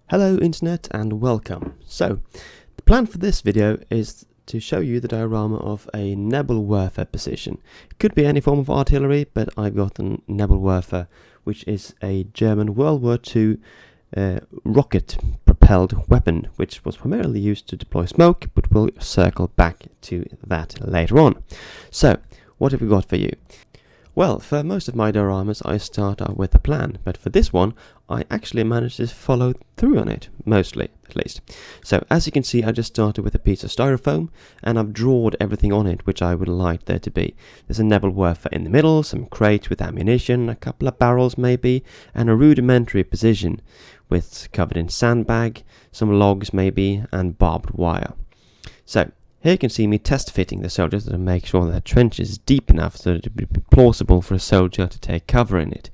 Hello Internet and welcome. So, the plan for this video is to show you the diorama of a Nebelwerfer position. It could be any form of artillery, but I've got a Nebelwerfer, which is a German World War II rocket-propelled weapon, which was primarily used to deploy smoke, but we'll circle back to that later on. So, what have we got for you? Well, for most of my dioramas I start out with a plan, but for this one I actually managed to follow through on it, mostly at least. So as you can see, I just started with a piece of styrofoam and I've drawn everything on it which I would like there to be. There's a Nebelwerfer in the middle, some crates with ammunition, a couple of barrels maybe, and a rudimentary position with covered in sandbag, some logs maybe, and barbed wire. So here you can see me test fitting the soldiers to make sure that the trench is deep enough so that it would be plausible for a soldier to take cover in it.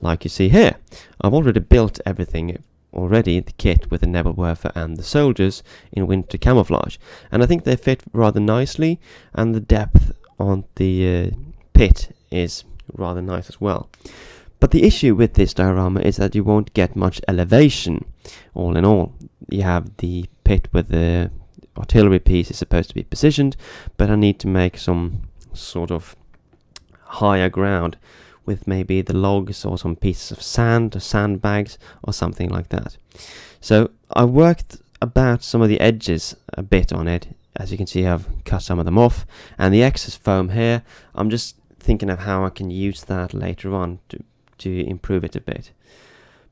Like you see here, I've already built everything already, the kit with the Nebelwerfer and the soldiers in winter camouflage, and I think they fit rather nicely, and the depth on the pit is rather nice as well. But the issue with this diorama is that you won't get much elevation. All in all, you have the pit with the artillery piece is supposed to be positioned, but I need to make some sort of higher ground with maybe the logs or some pieces of sand or sandbags or something like that. So I worked about some of the edges a bit on it. As you can see, I've cut some of them off, and the excess foam here, I'm just thinking of how I can use that later on to improve it a bit.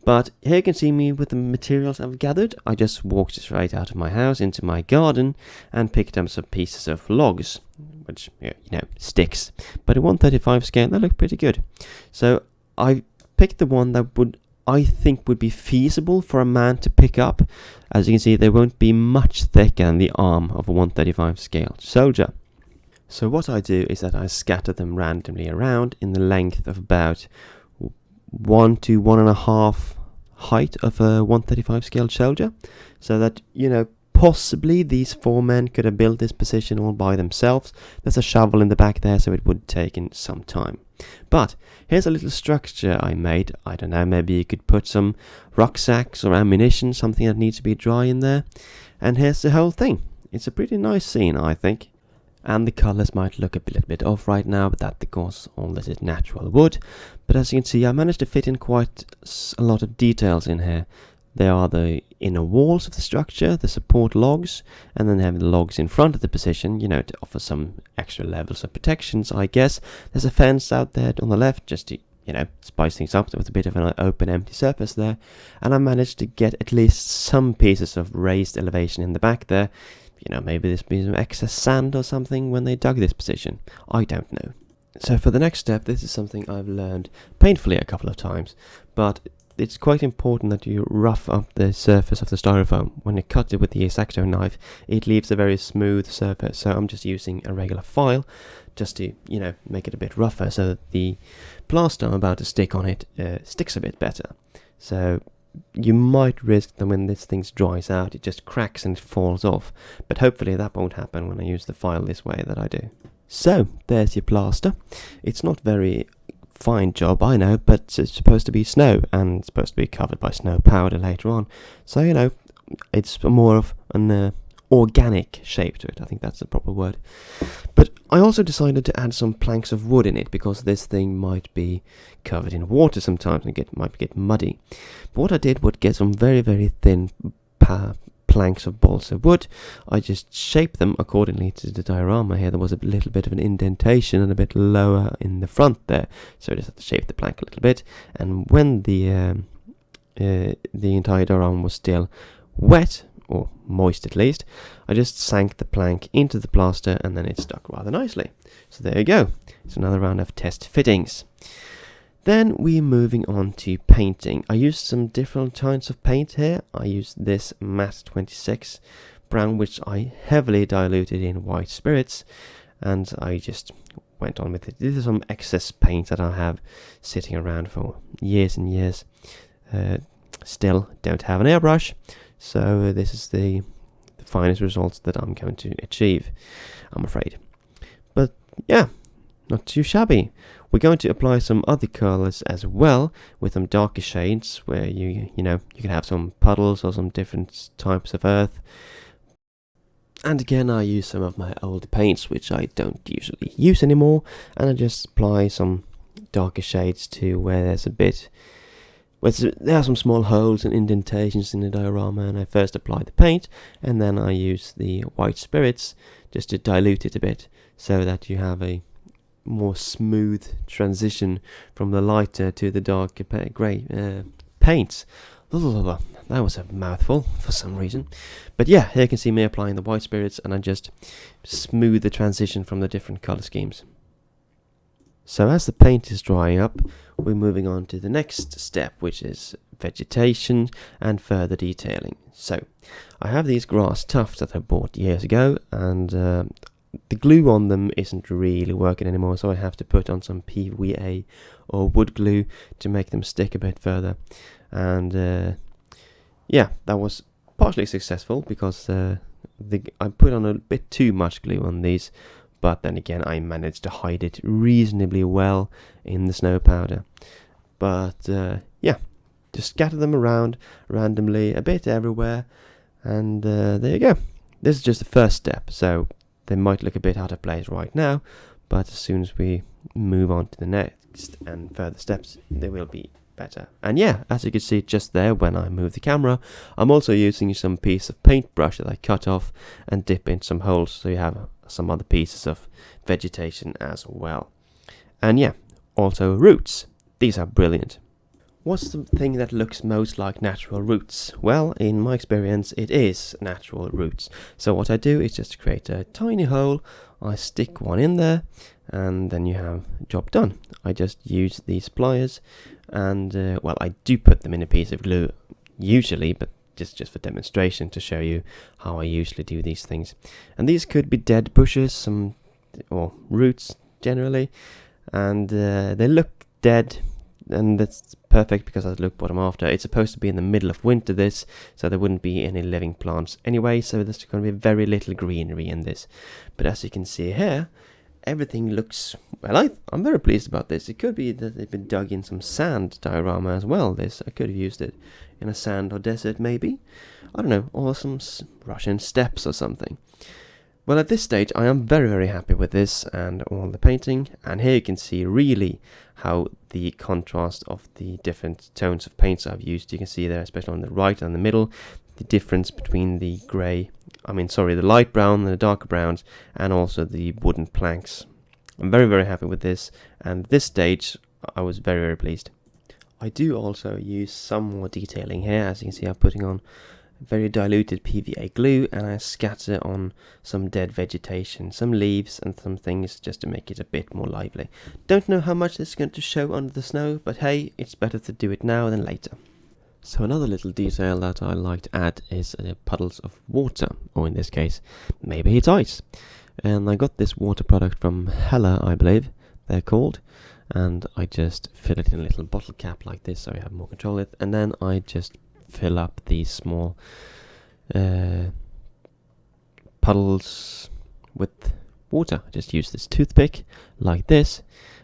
But here you can see me with the materials I've gathered. I just walked straight out of my house into my garden and picked up some pieces of logs, which, sticks. But at 1/35 scale, they look pretty good. So I picked the one that I think would be feasible for a man to pick up. As you can see, they won't be much thicker than the arm of a 1/35 scale soldier. So what I do is that I scatter them randomly around in the length of about 1 to 1.5 height of a 1/35 scale soldier, so that possibly these 4 men could have built this position all by themselves. There's a shovel in the back there, so it would take in some time. But here's a little structure I made. I don't know, maybe you could put some rucksacks or ammunition, something that needs to be dry in there, and here's the whole thing. It's a pretty nice scene, I think. And the colours might look a little bit off right now, but that's because all this is natural wood. But as you can see, I managed to fit in quite a lot of details in here. There are the inner walls of the structure, the support logs, and then have the logs in front of the position, to offer some extra levels of protections, I guess. There's a fence out there on the left, just to, spice things up with a bit of an open, empty surface there. And I managed to get at least some pieces of raised elevation in the back there. Maybe there's been some excess sand or something when they dug this position. I don't know. So for the next step, this is something I've learned painfully a couple of times, but it's quite important that you rough up the surface of the styrofoam. When you cut it with the X-Acto knife, it leaves a very smooth surface, so I'm just using a regular file just to, make it a bit rougher so that the plaster I'm about to stick on it sticks a bit better. So you might risk that when this thing dries out, it just cracks and it falls off. But hopefully that won't happen when I use the file this way that I do. So, there's your plaster. It's not very fine job, I know, but it's supposed to be snow, and it's supposed to be covered by snow powder later on. So, it's more of an organic shape to it. I think that's the proper word. But I also decided to add some planks of wood in it, because this thing might be covered in water sometimes and might get muddy. But what I did was get some very, very thin planks of balsa wood. I just shaped them accordingly to the diorama here. There was a little bit of an indentation and a bit lower in the front there, so I just had to shape the plank a little bit. And when the entire diorama was still wet, or moist at least, I just sank the plank into the plaster and then it stuck rather nicely. So there you go. It's another round of test fittings. Then we're moving on to painting. I used some different kinds of paint here. I used this matte 26 brown, which I heavily diluted in white spirits, and I just went on with it. This is some excess paint that I have sitting around for years and years. Still don't have an airbrush, so this is the finest results that I'm going to achieve, I'm afraid. But yeah, not too shabby. We're going to apply some other colors as well with some darker shades where you can have some puddles or some different types of earth. And again, I use some of my old paints which I don't usually use anymore, and I just apply some darker shades to where there are some small holes and indentations in the diorama, and I first apply the paint and then I use the white spirits just to dilute it a bit so that you have a more smooth transition from the lighter to the darker grey paints. That was a mouthful for some reason. But yeah, here you can see me applying the white spirits, and I just smooth the transition from the different colour schemes. So as the paint is drying up, we're moving on to the next step, which is vegetation and further detailing. So I have these grass tufts that I bought years ago, and the glue on them isn't really working anymore, so I have to put on some PVA or wood glue to make them stick a bit further. And yeah, that was partially successful because I put on a bit too much glue on these, but then again I managed to hide it reasonably well in the snow powder. But yeah, just scatter them around randomly a bit everywhere, and there you go. This is just the first step, so they might look a bit out of place right now, but as soon as we move on to the next and further steps, they will be better. And yeah, as you can see just there when I move the camera, I'm also using some piece of paintbrush that I cut off and dip in some holes, so you have some other pieces of vegetation as well. And yeah, also roots. These are brilliant. What's the thing that looks most like natural roots? Well, in my experience, it is natural roots. So what I do is just create a tiny hole, I stick one in there, and then you have job done. I just use these pliers, and well, I do put them in a piece of glue usually, but just for demonstration to show you how I usually do these things. And these could be dead bushes, or roots generally, and they look dead, and that's perfect because I look what I'm after. It's supposed to be in the middle of winter, this, so there wouldn't be any living plants anyway, so there's going to be very little greenery in this. But as you can see here, everything looks, well, I'm very pleased about this. It could be that they've been dug in some sand diorama as well. This, I could have used it in a sand or desert maybe, I don't know, or some Russian steppes or something. Well, at this stage I am very, very happy with this and all the painting, and here you can see really how the contrast of the different tones of paints I've used. You can see there, especially on the right and the middle, the difference between the the light brown and the darker browns, and also the wooden planks. I'm very, very happy with this, and at this stage I was very, very pleased. I do also use some more detailing here. As you can see, I'm putting on very diluted PVA glue, and I scatter on some dead vegetation, some leaves and some things, just to make it a bit more lively. Don't know how much this is going to show under the snow, but hey, it's better to do it now than later. So another little detail that I like to add is puddles of water, or in this case maybe it's ice. And I got this water product from Hella, I believe they're called, and I just fill it in a little bottle cap like this so I have more control of it, and then I just fill up these small puddles with water. I just use this toothpick like this,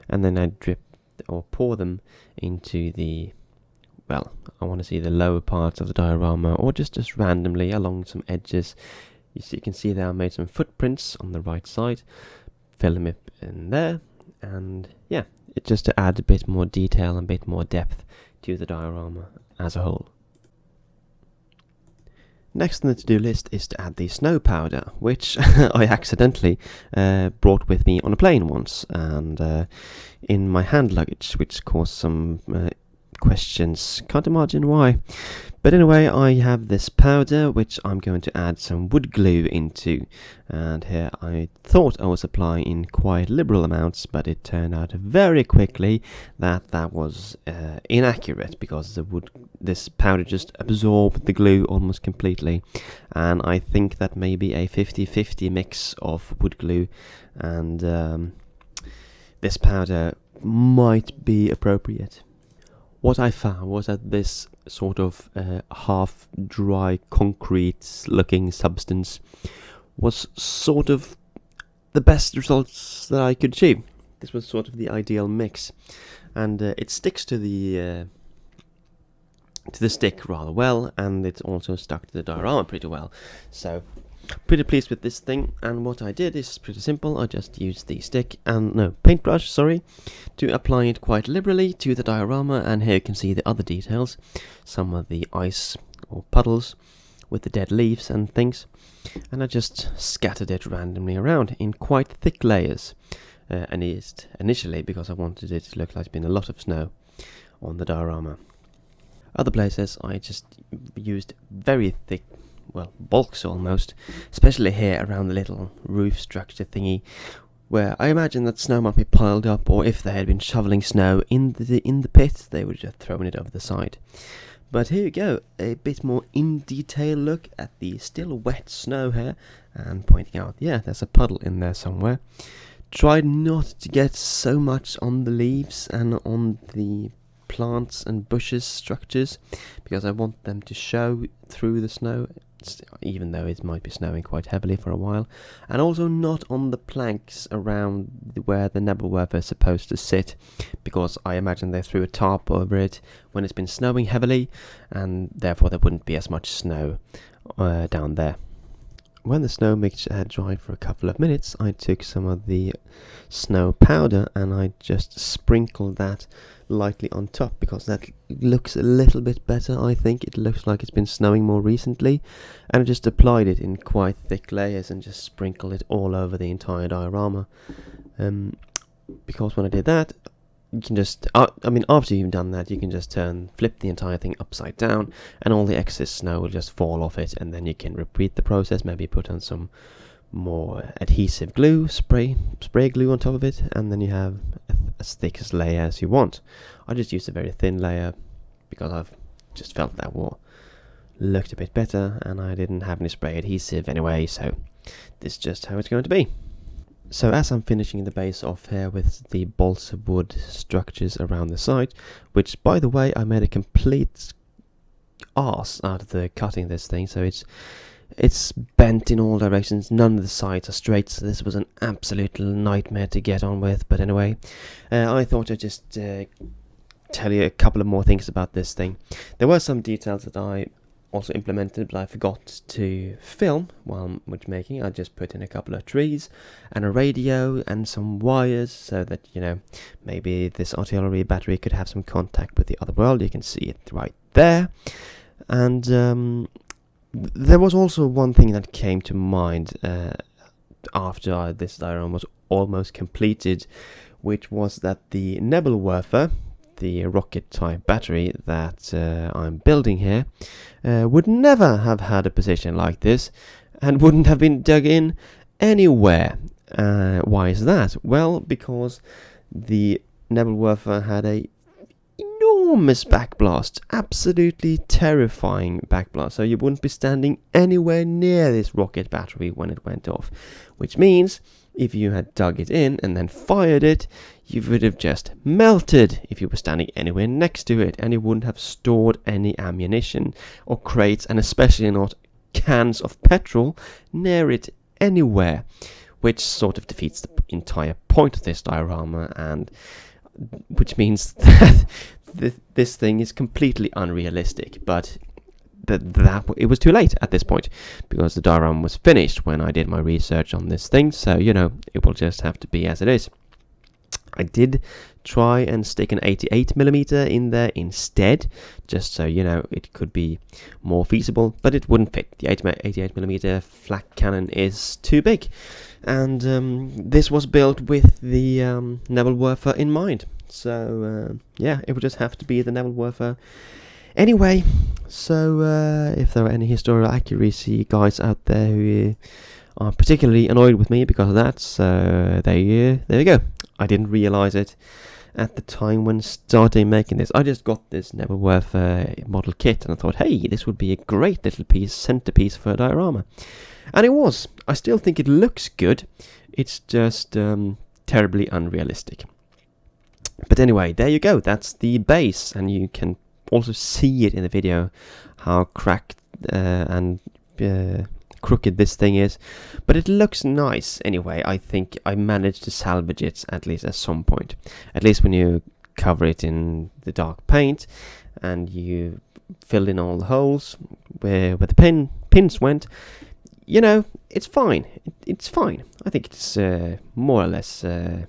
and then I drip or pour them into the, well, I want to see the lower parts of the diorama, or just randomly along some edges. You can see there I made some footprints on the right side, fill them up in there, and yeah, it's just to add a bit more detail and a bit more depth to the diorama as a whole. Next on the to-do list is to add the snow powder, which I accidentally brought with me on a plane once, and in my hand luggage, which caused some questions. Can't imagine why. But anyway, I have this powder which I'm going to add some wood glue into, and here I thought I was applying in quite liberal amounts, but it turned out very quickly that was inaccurate, because this powder just absorbed the glue almost completely, and I think that maybe a 50-50 mix of wood glue and this powder might be appropriate. What I found was that this sort of half-dry concrete-looking substance was sort of the best results that I could achieve. this was sort of the ideal mix, and it sticks to the stick rather well, and it's also stuck to the diorama pretty well. So pretty pleased with this thing. And what I did is pretty simple. I just used the stick and paintbrush, to apply it quite liberally to the diorama, and here you can see the other details, some of the ice or puddles with the dead leaves and things, and I just scattered it randomly around in quite thick layers, initially because I wanted it to look like there's been a lot of snow on the diorama. Other places I just used very thick, bulks almost, especially here around the little roof structure thingy, where I imagine that snow might be piled up, or if they had been shoveling snow in the pit, they would have thrown it over the side. But here you go, a bit more in detail look at the still wet snow here, and pointing out, yeah, there's a puddle in there somewhere. Tried not to get so much on the leaves and on the plants and bushes structures, because I want them to show through the snow, even though it might be snowing quite heavily for a while, and also not on the planks around where the Nebelwerfer is supposed to sit, because I imagine they threw a tarp over it when it's been snowing heavily, and therefore there wouldn't be as much snow down there. When the snow mixture had dried for a couple of minutes, I took some of the snow powder and I just sprinkled that lightly on top, because that looks a little bit better. I think it looks like it's been snowing more recently, and I just applied it in quite thick layers and just sprinkled it all over the entire diorama, because when I did that, you can just, after you've done that, you can just flip the entire thing upside down, and all the excess snow will just fall off it, and then you can repeat the process, maybe put on some more adhesive glue, spray glue on top of it, and then you have as thick a layer as you want. I just used a very thin layer because I've just felt that looked a bit better, and I didn't have any spray adhesive anyway, so this is just how it's going to be. So as I'm finishing the base off here with the balsa wood structures around the side, which by the way I made a complete arse out of the cutting this thing, so it's bent in all directions, none of the sides are straight, so this was an absolute nightmare to get on with. But anyway, I thought I'd just tell you a couple of more things about this thing. There were some details that I also implemented, but I forgot to film while making. I just put in a couple of trees and a radio and some wires, so that, maybe this artillery battery could have some contact with the other world. You can see it right there. And there was also one thing that came to mind after this diorama was almost completed, which was that the Nebelwerfer, the rocket type battery that I'm building here, would never have had a position like this and wouldn't have been dug in anywhere. Why is that? Well, because the Nebelwerfer had a enormous backblast, absolutely terrifying backblast, so you wouldn't be standing anywhere near this rocket battery when it went off, which means if you had dug it in and then fired it, you would have just melted if you were standing anywhere next to it, and you wouldn't have stored any ammunition or crates, and especially not cans of petrol near it anywhere, which sort of defeats the entire point of this diorama, and which means that this thing is completely unrealistic. But that it was too late at this point, because the diorama was finished when I did my research on this thing, so it will just have to be as it is. I did try and stick an 88mm in there instead, just so it could be more feasible, but it wouldn't fit. The 88mm flak cannon is too big, and this was built with the Nebelwerfer in mind, so it would just have to be the Nebelwerfer anyway. So if there are any historical accuracy guys out there who are particularly annoyed with me because of that, so there you go. I didn't realize it at the time when starting making this. I just got this Nebelwerfer model kit and I thought, hey, this would be a great little centerpiece for a diorama. And it was. I still think it looks good. It's just terribly unrealistic. But anyway, there you go. That's the base, and you can also see it in the video how cracked and crooked this thing is, but it looks nice anyway. I think I managed to salvage it at least at some point. At least when you cover it in the dark paint and you fill in all the holes where the pins went, you know, it's fine. It's fine. I think it's more or less a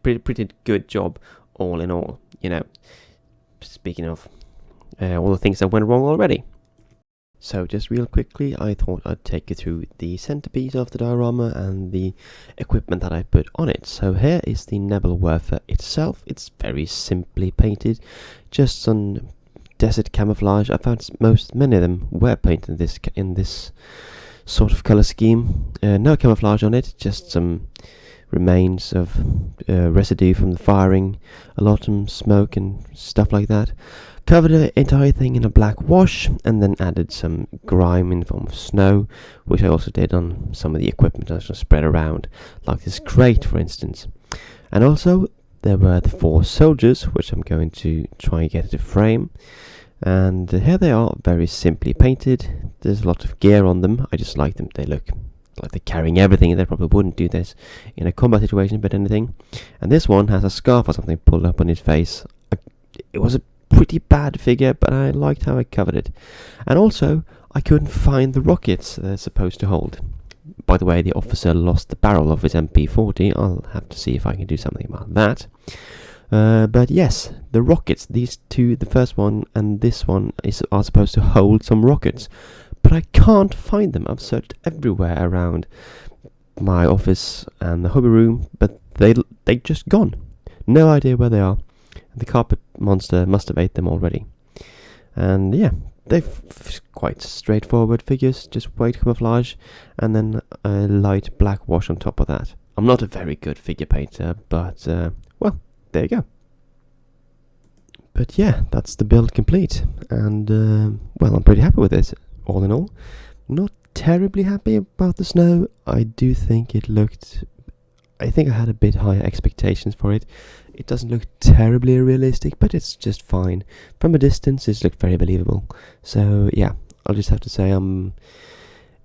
pretty good job all in all, you know. Speaking of all the things that went wrong already. So just real quickly, I thought I'd take you through the centerpiece of the diorama and the equipment that I put on it. So here is the Nebelwerfer itself. It's very simply painted, just some desert camouflage. I found many of them were painted in this sort of color scheme. No camouflage on it, just some remains of residue from the firing, a lot of smoke and stuff like that. Covered the entire thing in a black wash and then added some grime in the form of snow, which I also did on some of the equipment that was spread around, like this crate for instance. And also there were the 4 soldiers, which I'm going to try and get into frame. And here they are, very simply painted. There's a lot of gear on them. I just like them. They look like they're carrying everything. They probably wouldn't do this in a combat situation, but anything. And this one has a scarf or something pulled up on his face. It was a pretty bad figure, but I liked how I covered it. And also, I couldn't find the rockets they're supposed to hold. By the way, the officer lost the barrel of his MP40. I'll have to see if I can do something about that. But yes, the rockets, these two, the first one and this one, are supposed to hold some rockets. But I can't find them. I've searched everywhere around my office and the hobby room, but they just gone. No idea where they are. The carpet monster must have ate them already. And yeah, they're quite straightforward figures, just white camouflage and then a light black wash on top of that. I'm not a very good figure painter, but well, there you go. But yeah, that's the build complete, and well, I'm pretty happy with this. All in all, not terribly happy about the snow. I do think it looked, I think I had a bit higher expectations for it. It doesn't look terribly realistic, but it's just fine. From a distance, it looked very believable. So yeah, I'll just have to say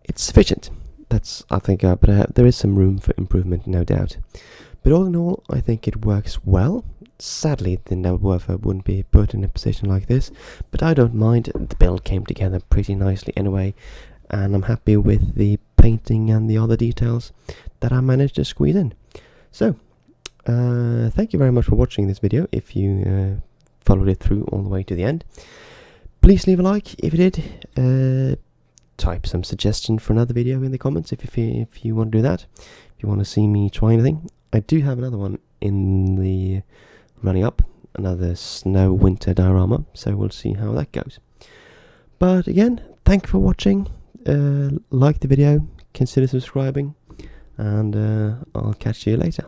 it's sufficient. That's, I think, but there is some room for improvement, no doubt. But all in all, I think it works well. Sadly, the Nebelwerfer wouldn't be put in a position like this, but I don't mind. The build came together pretty nicely anyway, and I'm happy with the painting and the other details that I managed to squeeze in. So, thank you very much for watching this video. If you followed it through all the way to the end, please leave a like if you did. Type some suggestion for another video in the comments if you want to do that. If you want to see me try anything, I do have another one in the running up, another snow winter diorama, so we'll see how that goes. But again, thank you for watching. Like the video, consider subscribing, and I'll catch you later.